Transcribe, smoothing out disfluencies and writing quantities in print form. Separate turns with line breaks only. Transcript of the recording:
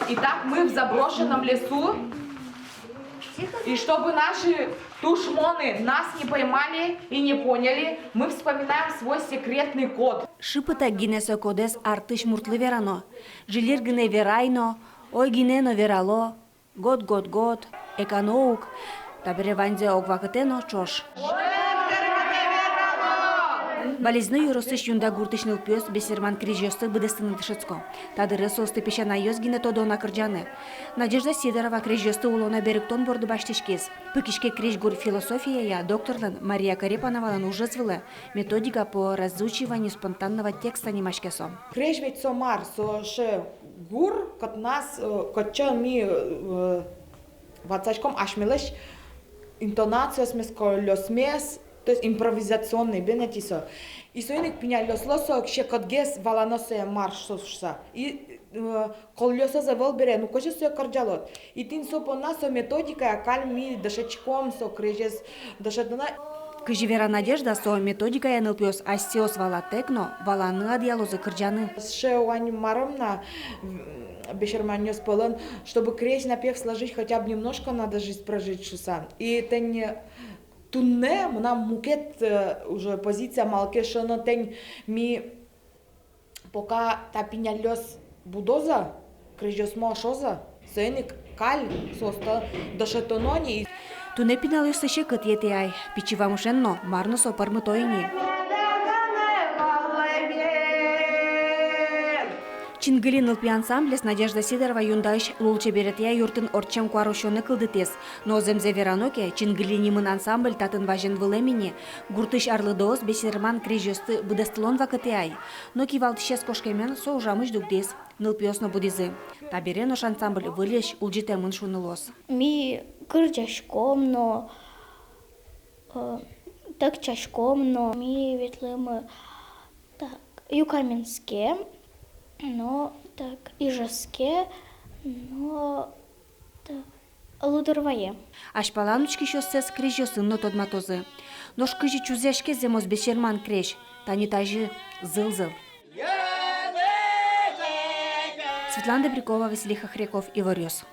Итак, мы в заброшенном лесу. И чтобы наши тушмоны нас не поймали и не поняли, мы вспоминаем свой секретный код.
Шипыта гинесо кодес артыш муртлы верано. Жилир гине верайно, ой гинено верало, год, эканаук, табереванзе огвакытено чош. Болезны юросыш юнда гуртышныл пёс бесерман крижёсты быдыстыны дышыцко. Тадыры состы пешана ёзгине тодона кырджаны. Надежда Сидорова крижёсты улона беріктон борды баштышкез. Пыкишке крижгур философия докторлан Мария Карепановалан уже звыла методика по разучиванию спонтанного текста немашкесо.
Криж ведь сомар, соше гур, кот нас, котча ми вацачком ашмилыш, интонация смеско лёсмес, то есть импровизационный бенетисо. И союник пеня лёслосо, кше котгес валаносе марш сосуса. И колёсо завел бере, ну коже со карджалот. И тин со по насо методика, кальми дышачком со крижес дышатна.
Кыжевера Надежда со методика янылпёс астиос вала текно, валаны адьялозы кырджаны.
Шеуань маромна бешерманёс полон, чтобы крещ напев сложить хотя бы немножко, надо жизнь прожить шуса. И это не тунне, нам мукет уже позиция малкешоно тень ми пока тапиня лёс будоза, крещёс мошоза, сеник каль соста дошетонони.
Туне пиналёсы шекыт ети ай, пичивамушенно, марно со пармытойни. Чингылин ылпи ансамблес Надежда Сидорова юндайш лулче беретия юртын орчем куарушоны кылдытес. Но земзе вераноке Чингылинимын ансамбль татын важен вылемини, гуртыш арлыдоос бесерман крижёсты быдастылон вакытыай. Но кивалтышес кошкемен со ужамыш дугдес, нылпиосно будизы. Таберен ош ансамбль вылеш улжитемын шунылос.
Ми кырчашком, но так чашком, но ми ветлымы так юкарменске. Но так ижаске, но так лудырвае.
Ашпаланучки шоссес крижёсынно тодматозы. Но шкыжи чузешке земос бешерман креш, танитажи зыл-зыл. Светлана Добрякова, Василий Хохряков, Иварёс.